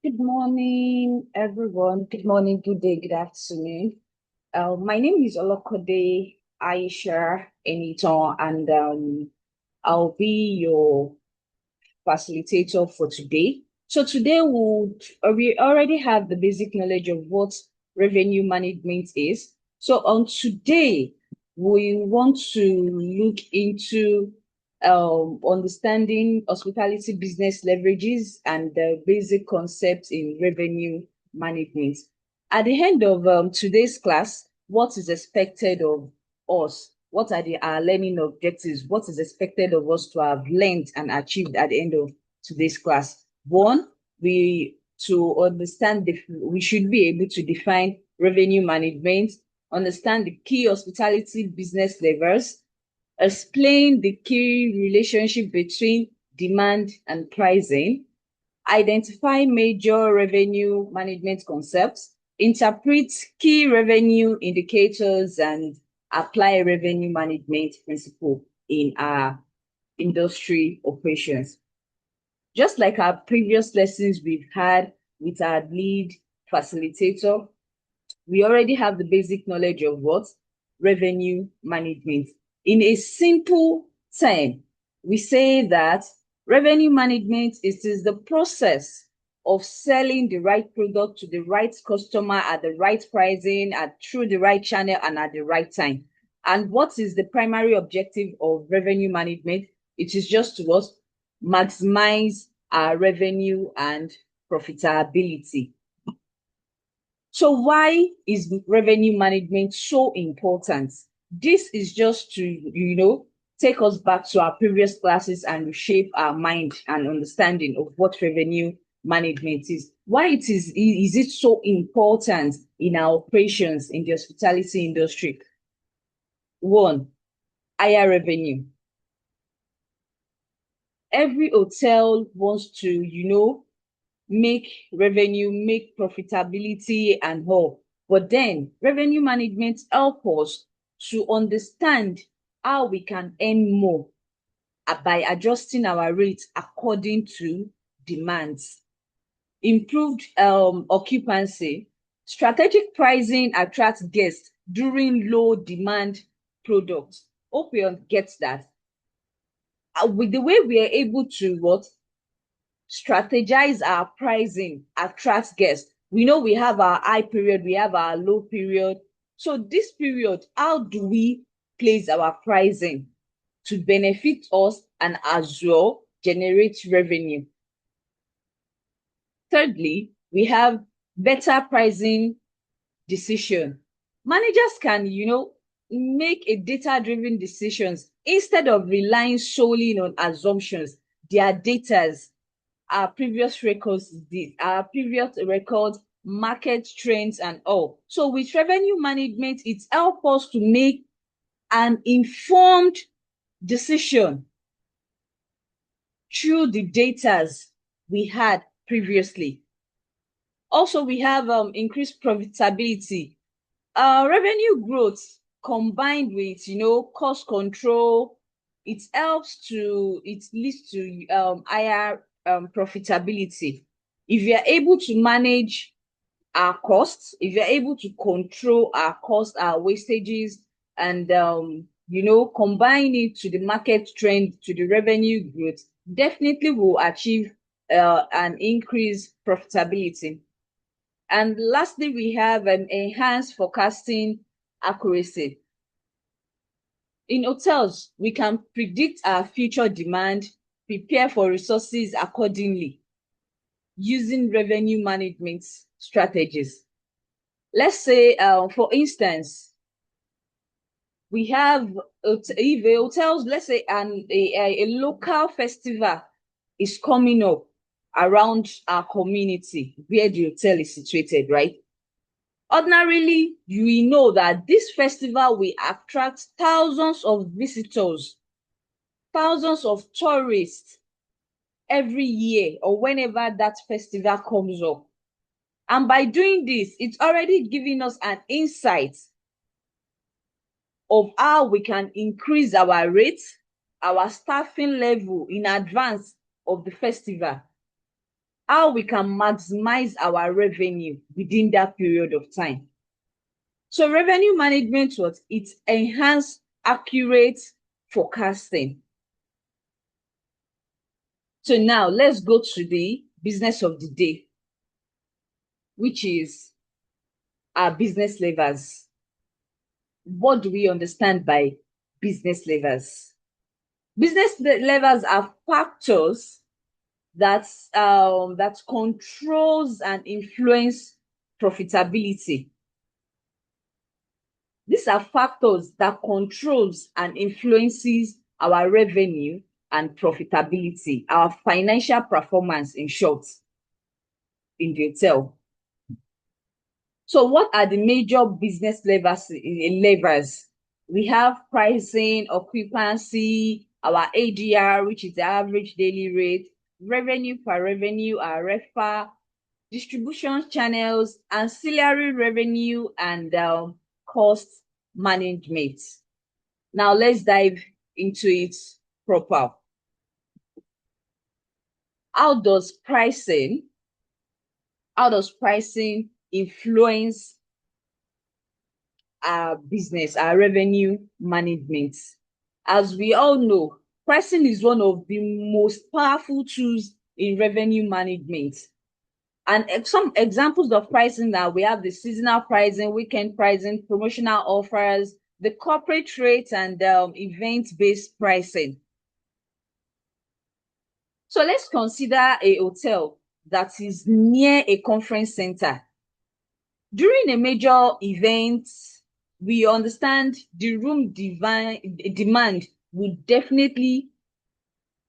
Good morning, everyone. Good morning, good day, good afternoon. My name is Olokode Aisha Eniton, and I'll be your facilitator for today. So today we already have the basic knowledge of what revenue management is. So on today, we want to look into understanding hospitality business leverages and the basic concepts in revenue management. At the end of today's class, what is expected of us? What are our learning objectives? What is expected of us to have learned and achieved at the end of today's class? One, we should be able to define revenue management, understand the key hospitality business levers, explain the key relationship between demand and pricing, identify major revenue management concepts, interpret key revenue indicators, and apply revenue management principle in our industry operations. Just like our previous lessons we've had with our lead facilitator, we already have the basic knowledge of what? Revenue management. In a simple term, we say that revenue management is the process of selling the right product to the right customer at the right pricing, through the right channel, and at the right time. And what is the primary objective of revenue management? It is just to us maximize our revenue and profitability. So why is revenue management so important? This is just to, take us back to our previous classes and reshape our mind and understanding of what revenue management is. Why is it so important in our operations in the hospitality industry? One, higher revenue. Every hotel wants to, make revenue, make profitability and all. But then revenue management help us to understand how we can earn more by adjusting our rates according to demands. Improved occupancy. Strategic pricing attracts guests during low demand products. Hope you get that. With the way we are able to strategize our pricing, attract guests. We know we have our high period, we have our low period. So this period, how do we place our pricing to benefit us and as well generate revenue? Thirdly, we have better pricing decision. Managers can, make a data-driven decisions instead of relying solely on assumptions. Their datas, our previous records, market trends, and all. So with revenue management, it helps us to make an informed decision through the datas we had previously. Also, we have increased profitability. Revenue growth combined with cost control, it leads to higher profitability. If you're able to manage our costs, if you're able to control our costs, our wastages, and combine it to the market trend, to the revenue growth, definitely will achieve an increased profitability. And lastly, we have an enhanced forecasting accuracy. In hotels, we can predict our future demand, prepare for resources accordingly using revenue management strategies. Let's say, for instance, we have, if a hotels, let's say a local festival is coming up around our community where the hotel is situated, right? Ordinarily, we know that this festival will attract thousands of visitors, thousands of tourists every year or whenever that festival comes up. And by doing this, it's already giving us an insight of how we can increase our rates, our staffing level in advance of the festival. how we can maximize our revenue within that period of time. So revenue management, what it enhance accurate forecasting. So now let's go to the business of the day, which is our business levers. What do we understand by business levers? Business levers are factors that controls and influence profitability. These are factors that controls and influences our revenue and profitability, our financial performance, in short, in the hotel. So what are the major business levers? We have pricing, occupancy, our ADR, which is the average daily rate, revenue per revenue, our REFA, distribution channels, ancillary revenue, and cost management. Now let's dive into it proper. How does pricing influence our business, our revenue management? As we all know, pricing is one of the most powerful tools in revenue management. And some examples of pricing that we have: the seasonal pricing, weekend pricing, promotional offers, the corporate rates, and event-based pricing. So let's consider a hotel that is near a conference center. During a major event, we understand the room demand will definitely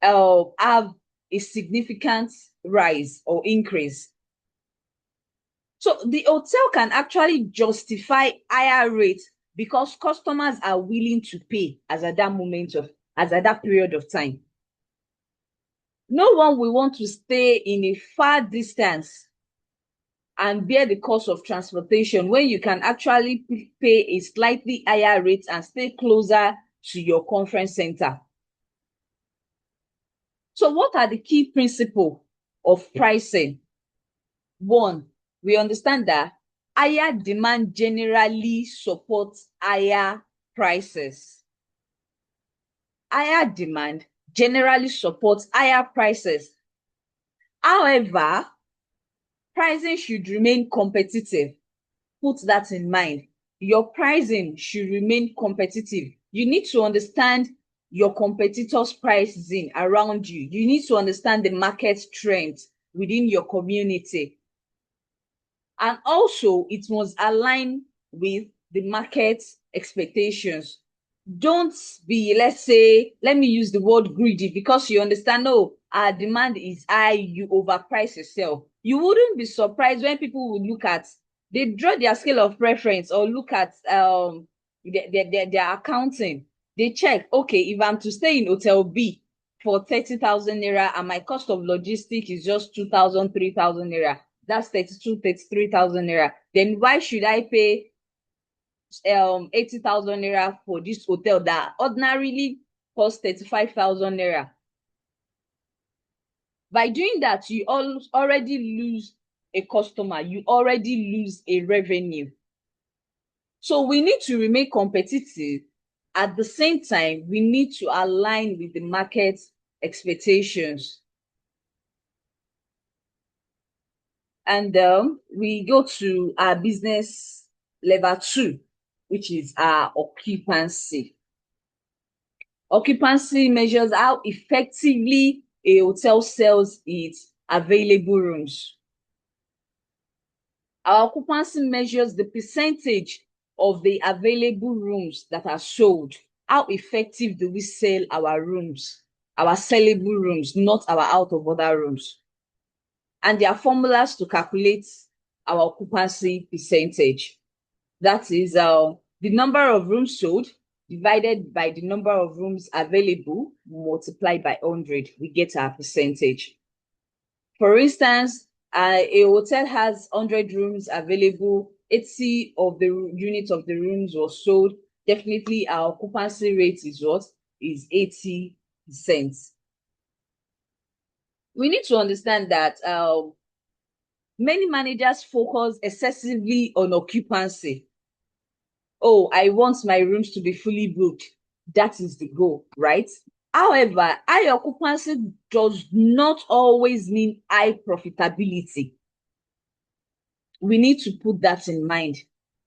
have a significant rise or increase. So the hotel can actually justify higher rates because customers are willing to pay as at that period of time. No one will want to stay in a far distance and bear the cost of transportation when you can actually pay a slightly higher rate and stay closer to your conference center. So what are the key principles of pricing? One, we understand that higher demand generally supports higher prices. Higher demand generally supports higher prices. However, pricing should remain competitive. Put that in mind. Your pricing should remain competitive. You need to understand your competitors' pricing around you. You need to understand the market trends within your community. And also, it must align with the market expectations. Don't be, let me use the word greedy, because you understand, no, our demand is high, you overprice yourself. You wouldn't be surprised when people would they draw their scale of preference or look at their accounting. They check, okay, if I'm to stay in Hotel B for 30,000 naira and my cost of logistics is just 2,000, 3,000 naira, that's 32, 33,000 naira. Then why should I pay 80,000 naira for this hotel that ordinarily costs 35,000 naira? By doing that, you already lose a customer, you already lose a revenue. So we need to remain competitive. At the same time, we need to align with the market expectations. And we go to our business level 2, which is our occupancy. Occupancy measures how effectively a hotel sells its available rooms. Our occupancy measures the percentage of the available rooms that are sold. How effective do we sell our rooms, our sellable rooms, not our out of order rooms? And there are formulas to calculate our occupancy percentage. That is the number of rooms sold divided by the number of rooms available multiplied by 100. We get our percentage. For instance, a hotel has 100 rooms available, 80 of the units of the rooms were sold. Definitely our occupancy rate is what? Is 80%. we need to understand that many managers focus excessively on occupancy. Oh, I want my rooms to be fully booked. That is the goal, right? However, high occupancy does not always mean high profitability. We need to put that in mind.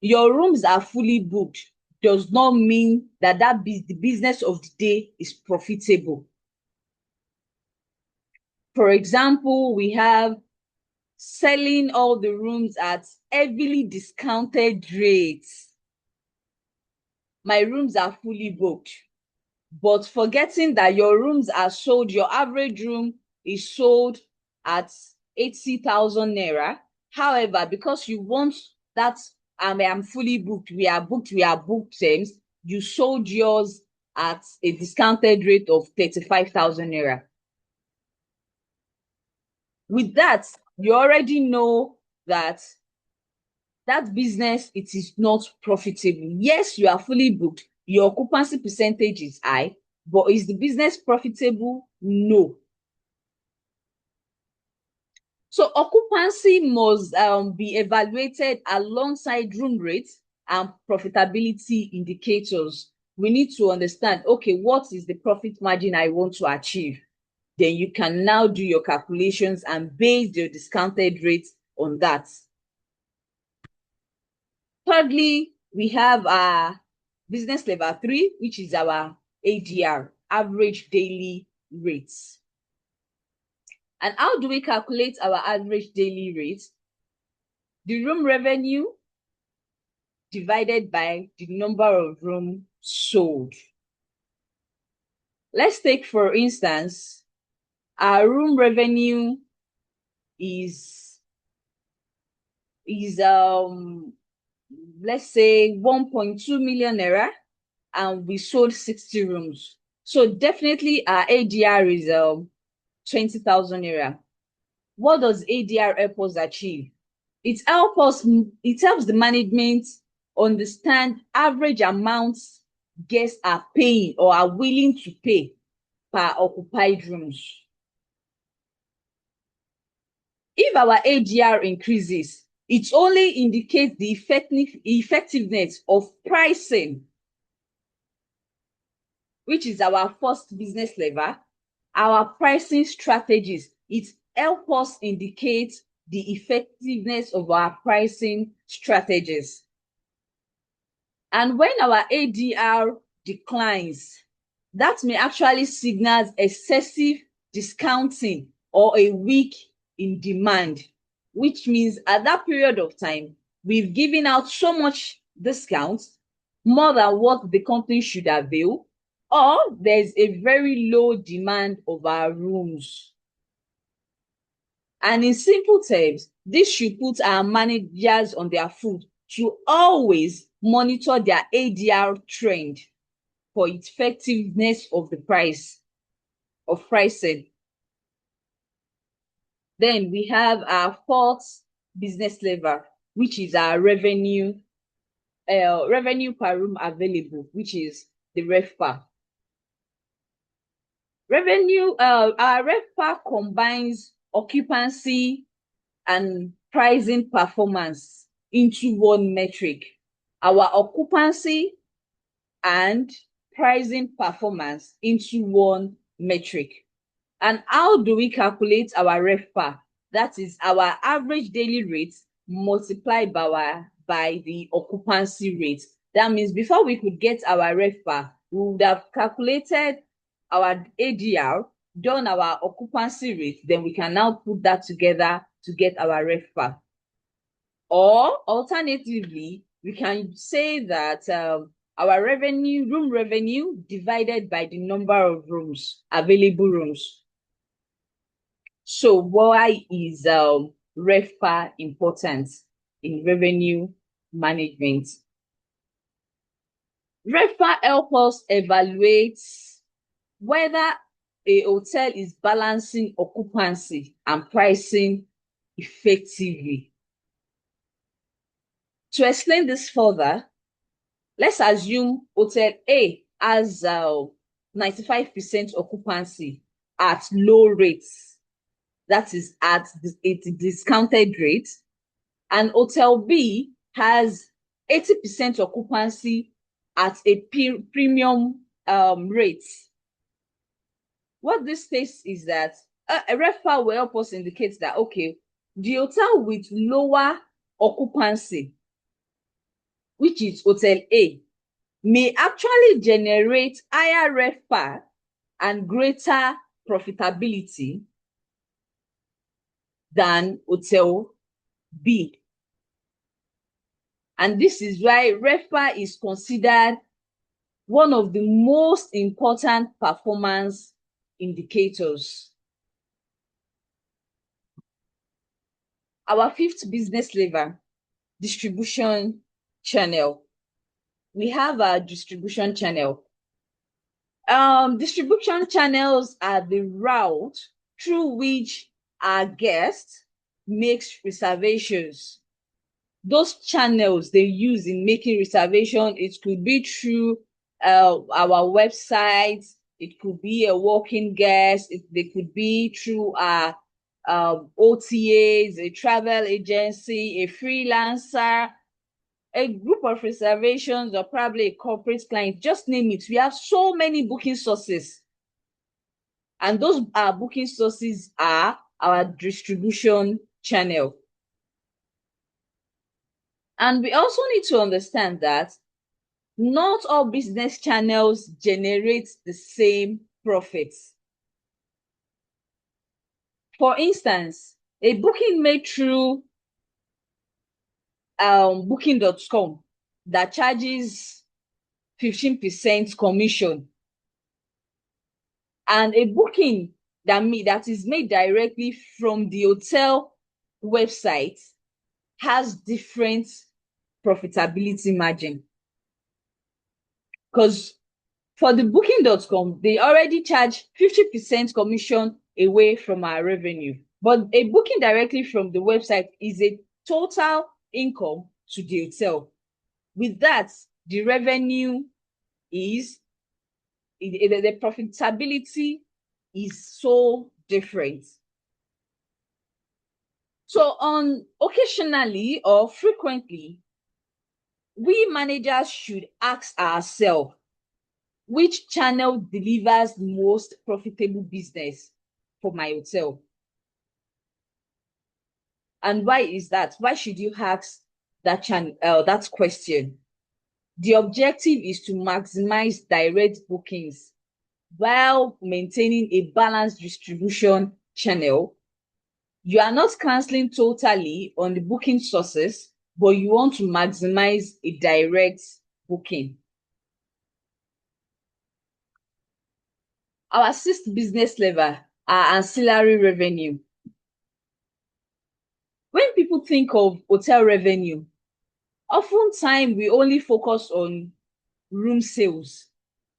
Your rooms are fully booked does not mean that the business of the day is profitable. For example, we have selling all the rooms at heavily discounted rates. My rooms are fully booked, but forgetting that your rooms are sold, your average room is sold at 80,000 naira. However, because you want that, I'm fully booked, we are booked terms, you sold yours at a discounted rate of 35,000 naira. With that, you already know that business, it is not profitable. Yes, you are fully booked, your occupancy percentage is high, but is the business profitable? No. So occupancy must be evaluated alongside room rates and profitability indicators. We need to understand, okay, what is the profit margin I want to achieve? Then you can now do your calculations and base your discounted rate on that. Thirdly, we have our business level 3, which is our ADR, average daily rates. And how do we calculate our average daily rate? The room revenue divided by the number of rooms sold. Let's take, for instance, our room revenue is let's say 1.2 million naira, and we sold 60 rooms. So definitely our ADR is 20,000 naira. What does ADR help us achieve? It helps the management understand average amounts guests are paying or are willing to pay per occupied rooms. If our ADR increases, it only indicates the effectiveness of pricing, which is our first business lever. Our pricing strategies, it helps us indicate the effectiveness of our pricing strategies. And when our ADR declines, that may actually signal excessive discounting or a weak in demand, which means at that period of time, we've given out so much discount, more than what the company should avail, or there's a very low demand of our rooms. And in simple terms, this should put our managers on their foot to always monitor their ADR trend for effectiveness of the pricing. Then we have our fourth business lever, which is our revenue per room available, which is the RevPAR. Our RevPAR combines occupancy and pricing performance into one metric. Our occupancy and pricing performance into one metric. And how do we calculate our RevPAR? That is our average daily rate multiplied by the occupancy rate. That means before we could get our RevPAR, we would have calculated our ADR, done our occupancy rate, then we can now put that together to get our RevPAR. Or alternatively, we can say that our room revenue divided by the number of rooms, available rooms. So why is RevPAR important in revenue management? RevPAR helps us evaluate whether a hotel is balancing occupancy and pricing effectively. To explain this further, let's assume Hotel A has 95% occupancy at low rates. that is at a discounted rate, and Hotel B has 80% occupancy at a premium rate. What this says is that a RevPAR will help us indicate that, okay, the hotel with lower occupancy, which is Hotel A, may actually generate higher RevPAR and greater profitability than Hotel B. And this is why RevPAR is considered one of the most important performance indicators. Our fifth business lever, distribution channel. We have a distribution channel. Distribution channels are the route through which our guest makes reservations. Those channels they use in making reservation, it could be through our website, it could be a walk-in guest, they could be through our OTAs, a travel agency, a freelancer, a group of reservations, or probably a corporate client, just name it. We have so many booking sources. And those booking sources are our distribution channel. And we also need to understand that not all business channels generate the same profits. For instance, a booking made through booking.com that charges 15% commission, and a booking that is made directly from the hotel website has different profitability margin. Because for the booking.com, they already charge 50% commission away from our revenue. But a booking directly from the website is a total income to the hotel. With that, the revenue is, the profitability is so different. So occasionally or frequently, we managers should ask ourselves, which channel delivers the most profitable business for my hotel? And why is that? Why should you ask that question? The objective is to maximize direct bookings while maintaining a balanced distribution channel. You are not canceling totally on the booking sources, but you want to maximize a direct booking. Our sixth business lever are ancillary revenue. When people think of hotel revenue, oftentimes we only focus on room sales.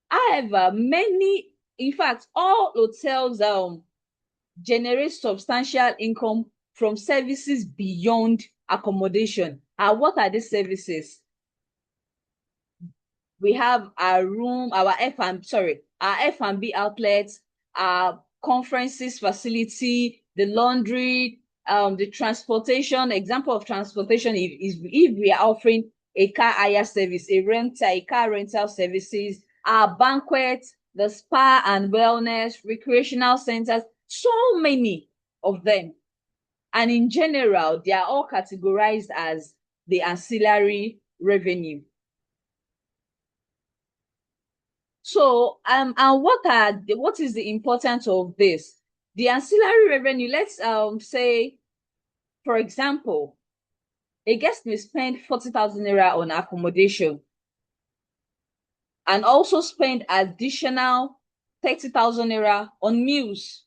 However, in fact, all hotels generate substantial income from services beyond accommodation. And what are these services? We have our F&B outlets, our conferences facility, the laundry, the transportation. Example of transportation is if we are offering a car hire service, a car rental services, our banquets, the spa and wellness, recreational centers, so many of them. And in general, they are all categorized as the ancillary revenue. So, and what is the importance of this? The ancillary revenue, let's say, for example, a guest may spend 40,000 naira on accommodation and also spend additional 30,000 naira on meals,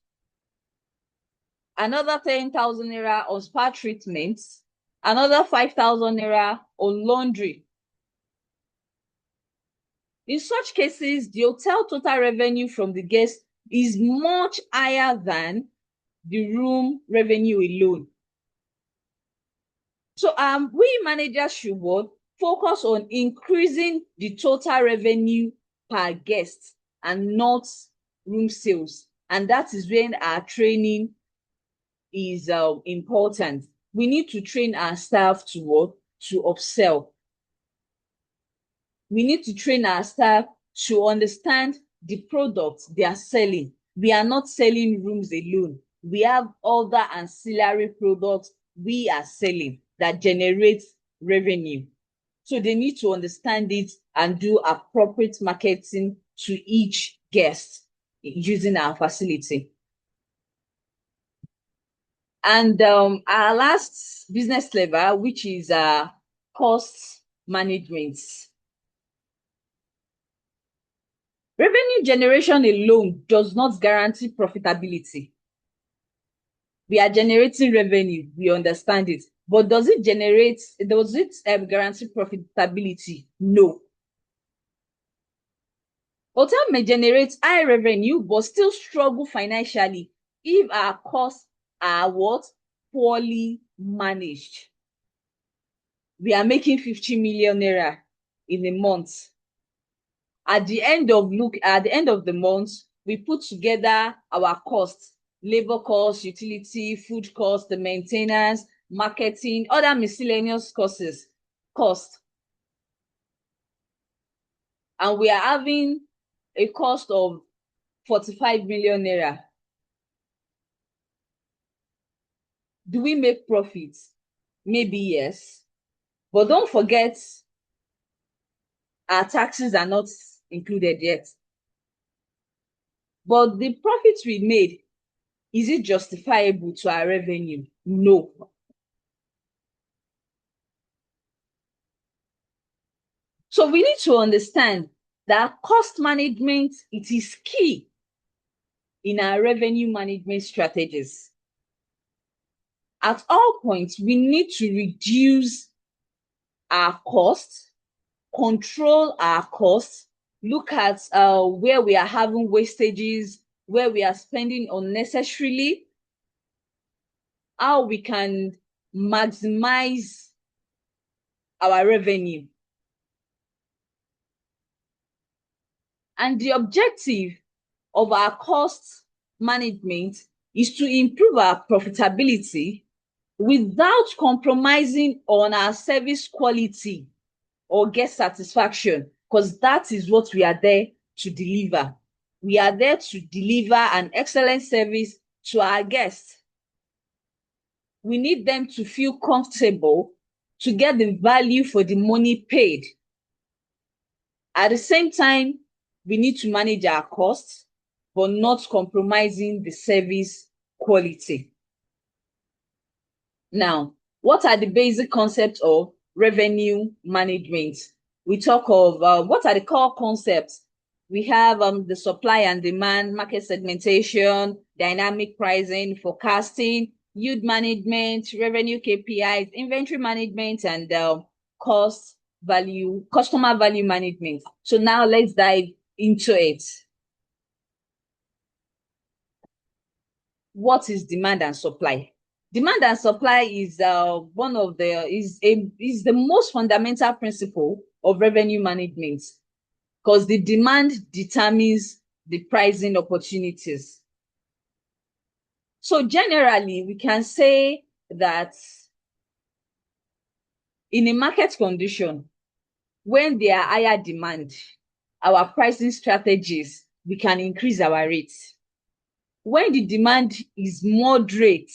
another 10,000 naira on spa treatments, another 5,000 naira on laundry. In such cases, the hotel total revenue from the guest is much higher than the room revenue alone. So we managers should focus on increasing the total revenue per guest and not room sales. And that is when our training is important. We need to train our staff to what? To upsell. We need to train our staff to understand the products they are selling. We are not selling rooms alone. We have other ancillary products we are selling that generate revenue. So they need to understand it and do appropriate marketing to each guest using our facility. And our last business lever, which is cost management. Revenue generation alone does not guarantee profitability. We are generating revenue, we understand it. But does it guarantee profitability? No. Hotel may generate high revenue but still struggle financially if our costs are what? Poorly managed. We are making 50 million naira in a month. At the end of the month, we put together our costs, labor costs, utility, food costs, the maintenance, marketing, other miscellaneous costs. And we are having a cost of 45 million naira. Do we make profits? Maybe yes. But don't forget, our taxes are not included yet. But the profits we made, is it justifiable to our revenue? No. So we need to understand that cost management, it is key in our revenue management strategies. At all points, we need to reduce our costs, control our costs, look at where we are having wastages, where we are spending unnecessarily, how we can maximize our revenue. And the objective of our cost management is to improve our profitability without compromising on our service quality or guest satisfaction, because that is what we are there to deliver. We are there to deliver an excellent service to our guests. We need them to feel comfortable, to get the value for the money paid. At the same time, we need to manage our costs, but not compromising the service quality. Now, what are the basic concepts of revenue management? We talk of what are the core concepts? We have the supply and demand, market segmentation, dynamic pricing, forecasting, yield management, revenue KPIs, inventory management, and customer value management. So now let's dive into it. What is demand and supply? Demand and supply is the most fundamental principle of revenue management, because the demand determines the pricing opportunities. So generally, we can say that in a market condition, when there are higher demand, our pricing strategies, we can increase our rates. When the demand is moderate,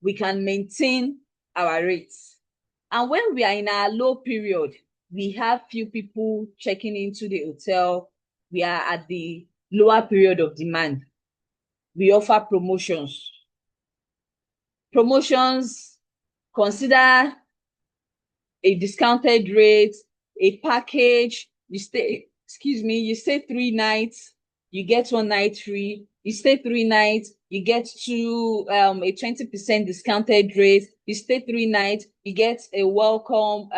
we can maintain our rates. And when we are in our low period, we have few people checking into the hotel, we are at the lower period of demand, we offer promotions. Promotions consider a discounted rate, a package. You stay 3 nights, you get 1 night free. You stay 3 nights, you get to a 20% discounted rate. You stay 3 nights, you get a welcome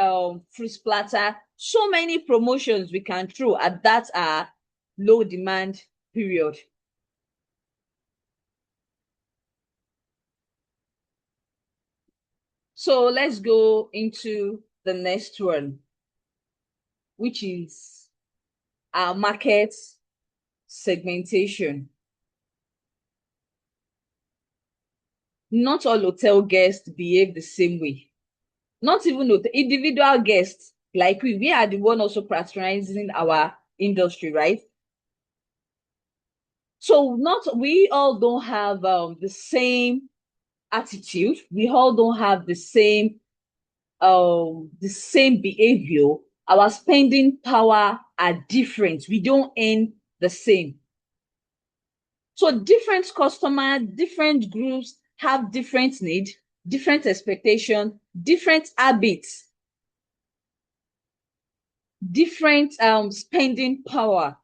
fruit platter. So many promotions we can throw at that low demand period. So let's go into the next one, which is our market segmentation. not all hotel guests behave the same way. Not even individual guests like we are the one also patronizing our industry, right? So not we all don't have the same attitude. We all don't have the same behavior. Our spending power are different. We don't earn the same. So different customers, different groups have different needs, different expectation, different habits, different spending power.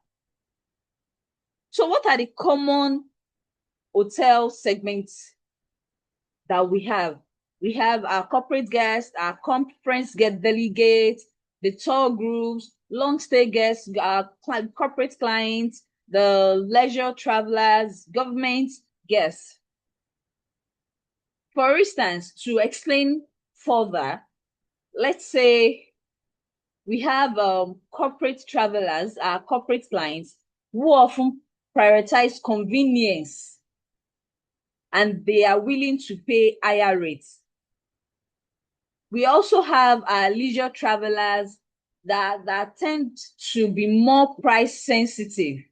So what are the common hotel segments that we have? We have our corporate guests, our conference guest delegates, the tour groups, long stay guests, our corporate clients, the leisure travelers, government guests. For instance, to explain further, let's say we have corporate travelers, our corporate clients, who often prioritize convenience and they are willing to pay higher rates. We also have our leisure travelers that tend to be more price sensitive.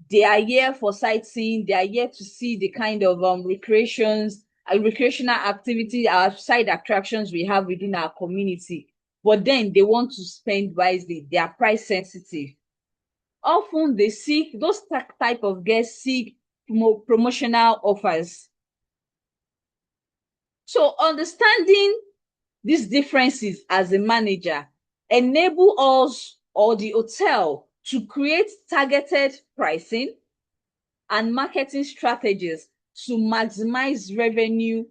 They are here for sightseeing. They are here to see the kind of recreational activity, our side attractions we have within our community. But then they want to spend wisely. They are price sensitive. Often they seek, those type of guests seek promotional offers. So understanding these differences as a manager enable us or the hotel to create targeted pricing and marketing strategies to maximize revenue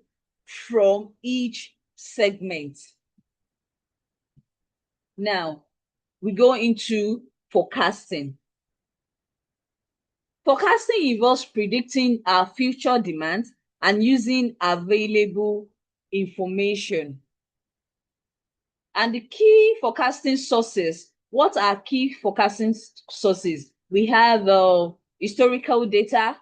from each segment. Now, we go into forecasting. Forecasting involves predicting our future demand and using available information. And the key forecasting sources, what are key forecasting sources? We have historical data,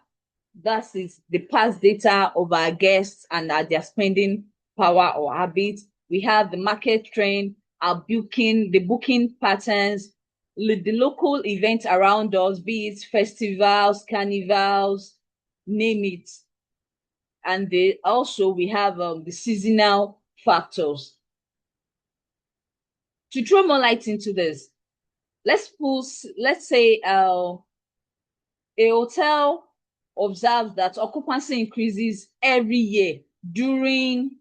that is the past data of our guests and their spending power or habits. We have the market trend, the booking patterns, the local events around us, be it festivals, carnivals, name it. And we have the seasonal factors. To throw more light into this, let's say a hotel observes that occupancy increases every year during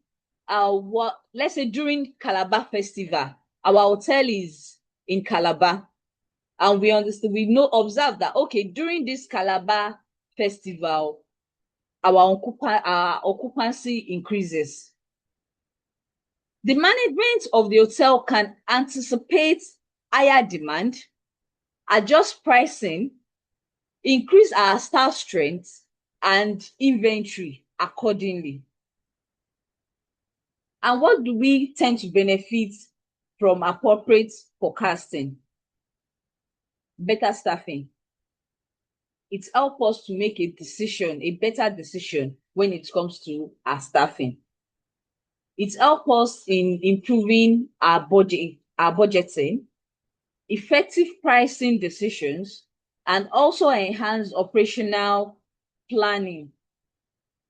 let's say during Calabar Festival. Our hotel is in Calabar, and we observe that okay, during this Calabar Festival, our occupancy increases. The management of the hotel can anticipate higher demand, adjust pricing, increase our staff strength and inventory accordingly. And what do we tend to benefit from appropriate forecasting? Better staffing. It helps us to make a better decision when it comes to our staffing. It helps us in improving our budgeting, effective pricing decisions, and also enhance operational planning.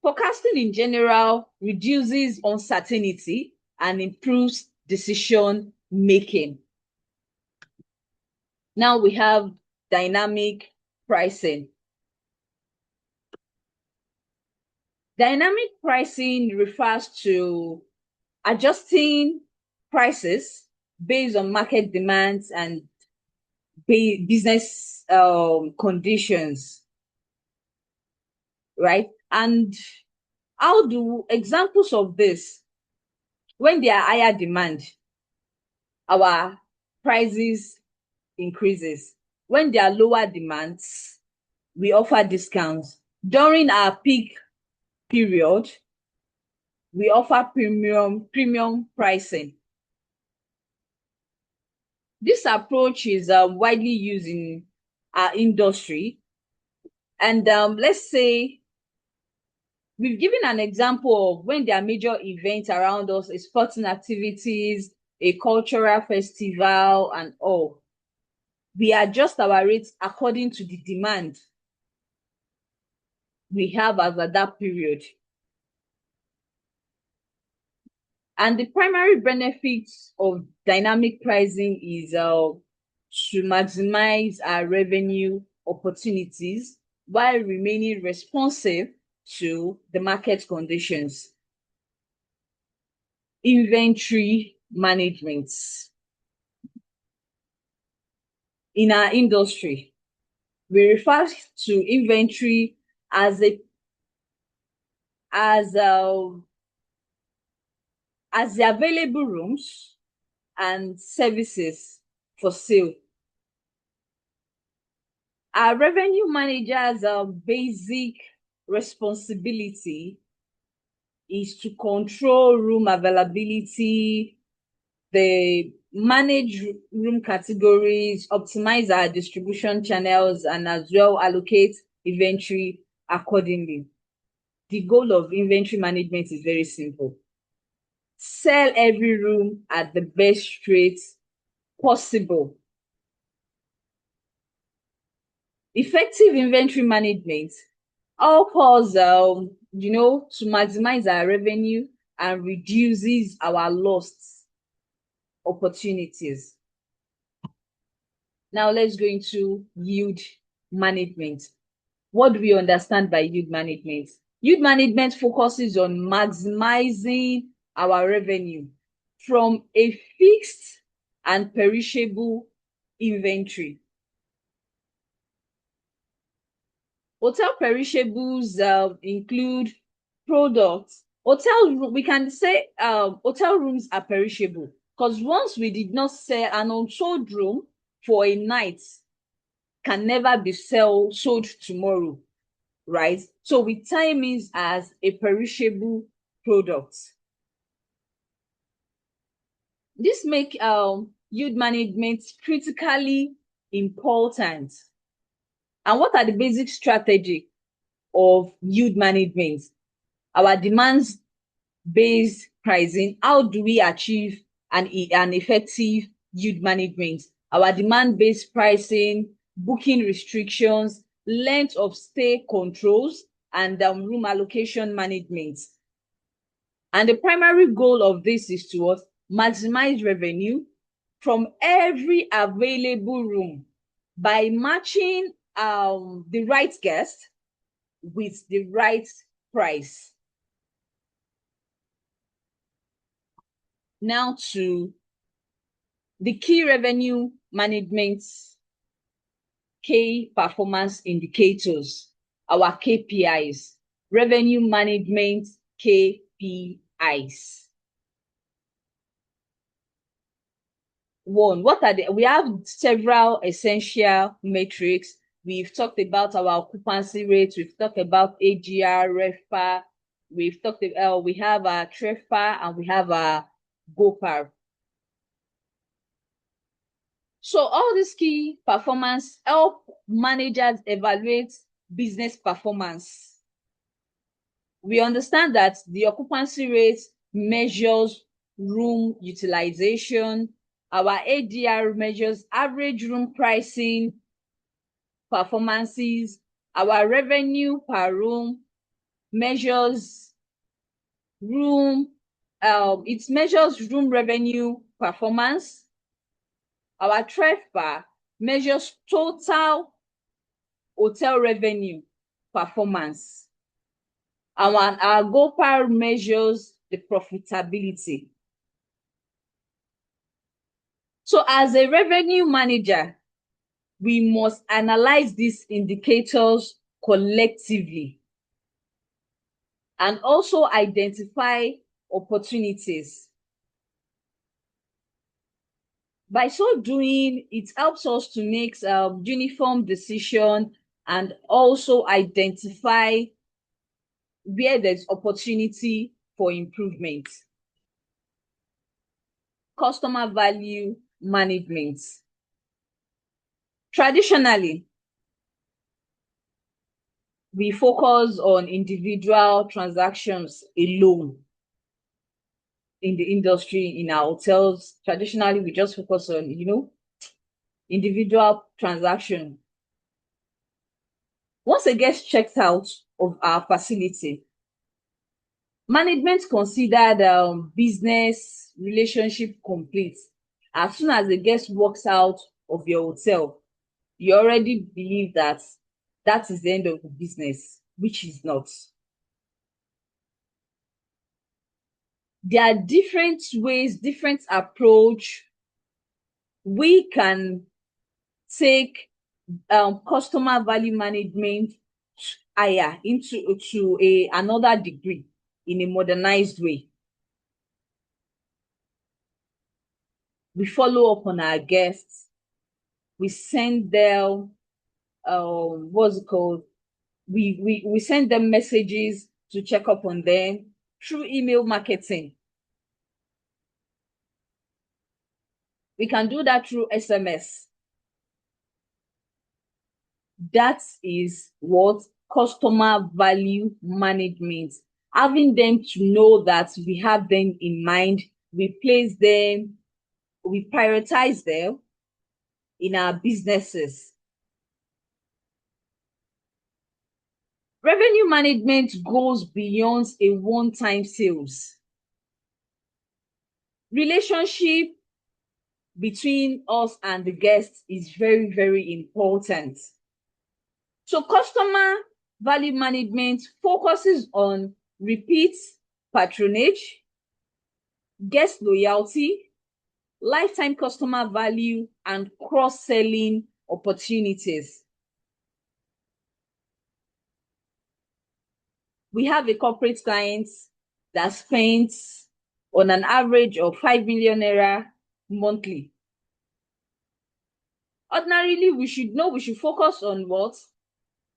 Forecasting in general reduces uncertainty and improves decision making. Now we have dynamic pricing. Dynamic pricing refers to adjusting prices based on market demands and business conditions, right? And how do examples of this? When there are higher demand, our prices increases. When there are lower demands, we offer discounts. During our peak period, we offer premium pricing. This approach is widely used in our industry. And let's say we've given an example of when there are major events around us, a sporting activities, a cultural festival, and all. We adjust our rates according to the demand we have as at that period. And the primary benefits of dynamic pricing is to maximize our revenue opportunities while remaining responsive to the market conditions. Inventory management. In our industry, we refer to inventory as as the available rooms and services for sale. Our revenue managers' basic responsibility is to control room availability, the manage room categories, optimize our distribution channels, and as well allocate inventory accordingly. The goal of inventory management is very simple. Sell every room at the best rate possible. Effective inventory management helps us, to maximize our revenue and reduces our lost opportunities. Now let's go into yield management. What do we understand by yield management? Yield management focuses on maximizing our revenue from a fixed and perishable inventory. Hotel perishables include products. We can say hotel rooms are perishable because once we did not sell an unsold room for a night, can never be sold tomorrow, right? So we time it as a perishable product. This make yield management critically important. And what are the basic strategy of yield management? Our demands-based pricing. How do we achieve an effective yield management? Our demand-based pricing, booking restrictions, length of stay controls, and room allocation management. And the primary goal of this is to maximize revenue from every available room by matching the right guest with the right price. Now to the key revenue management key performance indicators, our KPIs, revenue management KPIs. One, we have several essential metrics. We've talked about our occupancy rates. We've talked about AGR, RevPAR. We have our TRevPAR and we have our GOPAR. So all these key performance help managers evaluate business performance. We understand that the occupancy rate measures room utilization. Our ADR measures average room pricing performances. Our revenue per room measures room revenue performance. Our TRevPAR measures total hotel revenue performance. Our GOPAR measures the profitability. So as a revenue manager, we must analyze these indicators collectively and also identify opportunities. By so doing, it helps us to make uniform decision and also identify where there's opportunity for improvement. Customer value management. Traditionally, we focus on individual transactions alone in the industry. In our hotels, traditionally, we just focus on, individual transaction. Once a guest checks out of our facility, management considered business relationship complete. As soon as the guest walks out of your hotel, you already believe that that is the end of the business, which is not. There are different ways, different approach we can take customer value management higher into another degree in a modernized way. We follow up on our guests. We send them what's it called? We send them messages to check up on them through email marketing. We can do that through SMS. That is what customer value management. Having them to know that we have them in mind, we place them, we prioritize them in our businesses. Revenue management goes beyond a one-time sales. Relationship between us and the guests is very, very important. So customer value management focuses on repeat patronage, guest loyalty, lifetime customer value, and cross-selling opportunities. We have a corporate client that spends on an average of 5 million naira monthly. Ordinarily, we should focus on what?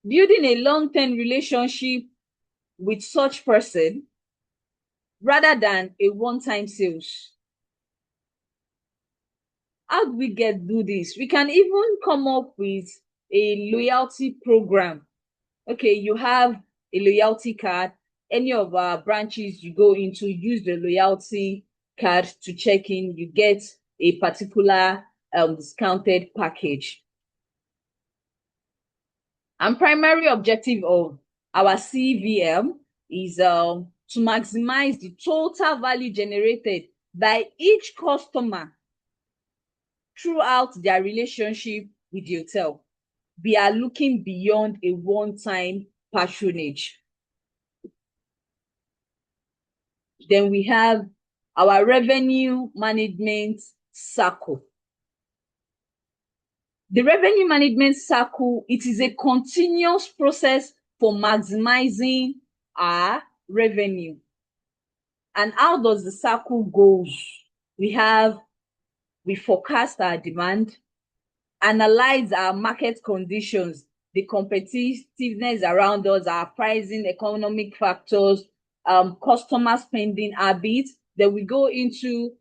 Building a long-term relationship with such person rather than a one-time sales. How do we do this? We can even come up with a loyalty program. Okay, you have a loyalty card. Any of our branches you go into, use the loyalty card to check in, you get a particular discounted package. And primary objective of our CVM is to maximize the total value generated by each customer throughout their relationship with the hotel. We are looking beyond a one-time patronage. Then we have our revenue management circle. The revenue management circle, it is a continuous process for maximizing our revenue. And how does the circle go? We forecast our demand, analyze our market conditions, the competitiveness around us, our pricing, economic factors, customer spending habits. Then we go into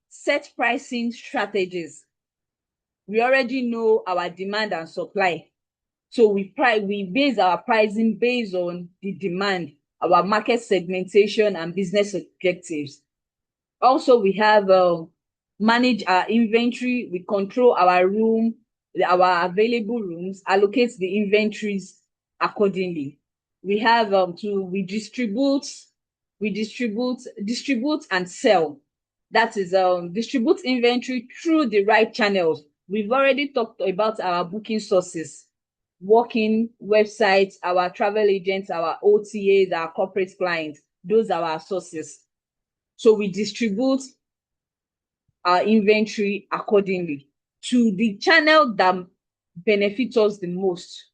set pricing strategies. We already know our demand and supply. So we base our pricing based on the demand, our market segmentation and business objectives. Also, we have manage our inventory. We control our our available rooms, allocate the inventories accordingly. We have we distribute and sell. That is distribute inventory through the right channels. We've already talked about our booking sources, working websites, our travel agents, our OTAs, our corporate clients. Those are our sources. So we distribute our inventory accordingly to the channel that benefits us the most.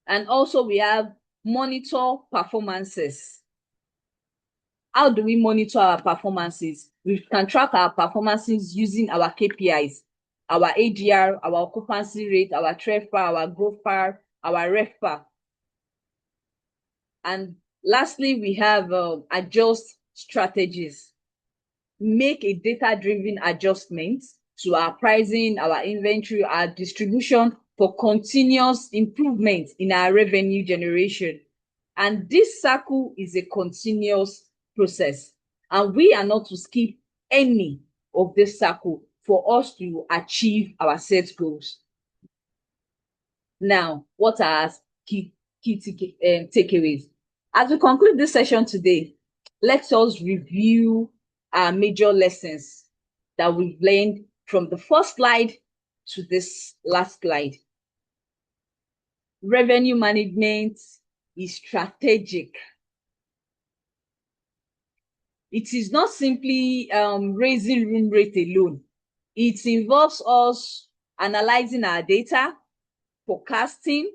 And also we have monitor performances. How do we monitor our performances? We can track our performances using our KPIs, our ADR, our occupancy rate, our TRevPAR, our GrowPAR, our RevPAR. And lastly, we have adjust strategies. Make a data-driven adjustment to our pricing, our inventory, our distribution for continuous improvement in our revenue generation. And this cycle is a continuous process. And we are not to skip any of this cycle for us to achieve our set goals. Now, what are key takeaways? As we conclude this session today, let us review our major lessons that we've learned from the first slide to this last slide. Revenue management is strategic. It is not simply raising room rate alone. It involves us analyzing our data, forecasting,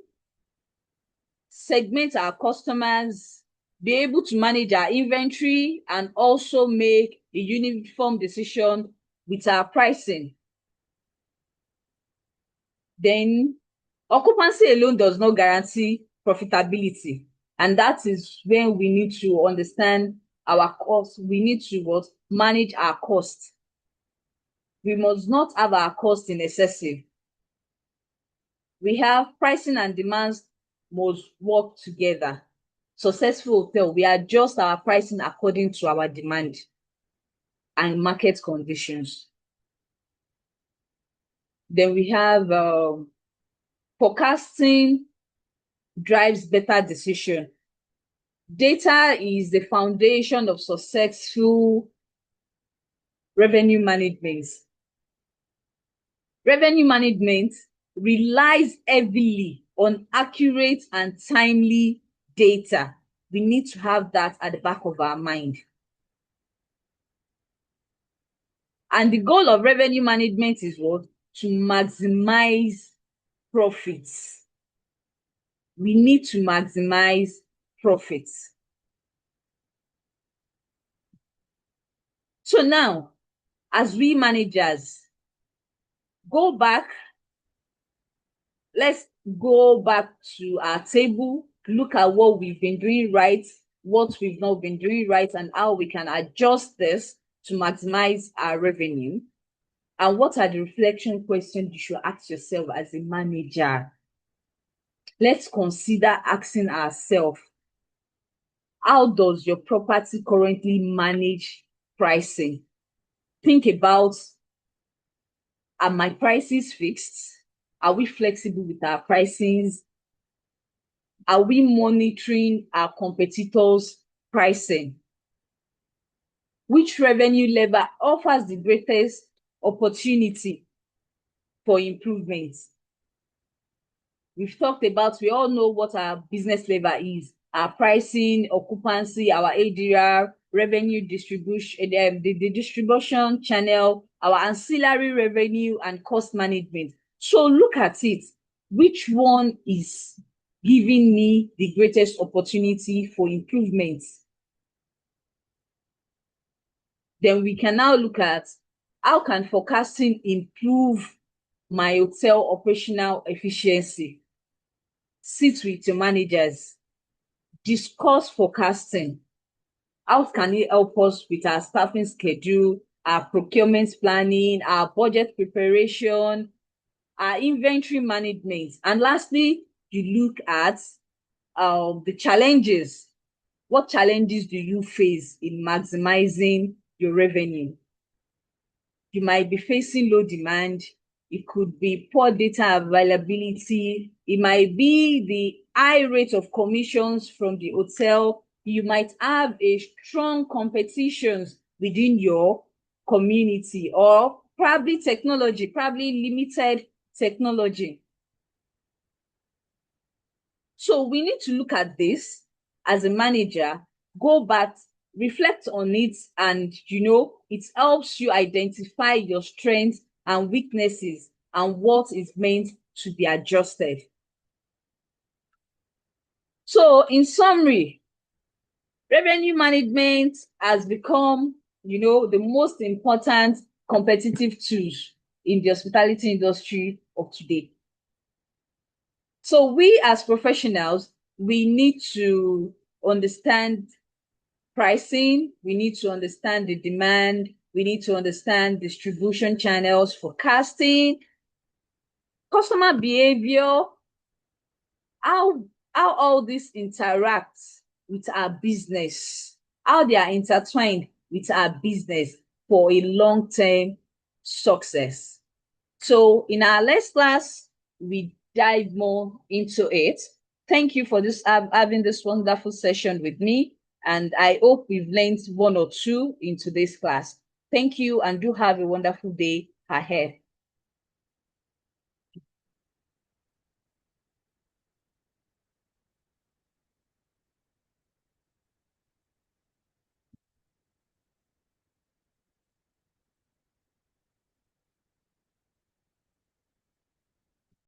segment our customers, be able to manage our inventory, and also make a uniform decision with our pricing. Then, occupancy alone does not guarantee profitability. And that is when we need to understand our costs. We need to manage our costs. We must not have our costs in excessive. We have pricing and demands must work together. Successful hotel, we adjust our pricing according to our demand and market conditions. Then we have forecasting drives better decision. Data is the foundation of successful revenue management. Revenue management relies heavily on accurate and timely data. We need to have that at the back of our mind. And the goal of revenue management is what? To maximize profits. We need to maximize profits. So now, as we managers, let's go back to our table, look at what we've been doing right, what we've not been doing right, and how we can adjust this to maximize our revenue. And what are the reflection questions you should ask yourself as a manager? Let's consider asking ourselves, how does your property currently manage pricing? Think about, are my prices fixed? Are we flexible with our pricings? Are we monitoring our competitors' pricing? Which revenue level offers the greatest opportunity for improvement? We've talked about, we all know what our business level is: our pricing, occupancy, our ADR, revenue distribution, the distribution channel, our ancillary revenue, and cost management. So look at it. Which one is giving me the greatest opportunity for improvement? Then we can now look at, how can forecasting improve my hotel operational efficiency? Sit with your managers, discuss forecasting. How can it help us with our staffing schedule, our procurement planning, our budget preparation, our inventory management? And lastly, you look at the challenges. What challenges do you face in maximizing your revenue? You might be facing low demand. It could be poor data availability. It might be the high rate of commissions from the hotel. You might have a strong competitions within your community, or probably limited technology. So we need to look at this as a manager, go back, reflect on it, and it helps you identify your strengths and weaknesses and what is meant to be adjusted. So in summary, revenue management has become the most important competitive tools in the hospitality industry of today. So we as professionals, we need to understand pricing, we need to understand the demand, we need to understand distribution channels, forecasting, customer behavior, how all this interacts with our business, how they are intertwined with our business for a long-term success. So in our next class, we dive more into it. Thank you for this having this wonderful session with me. And I hope we've learned one or two in today's class. Thank you and do have a wonderful day ahead.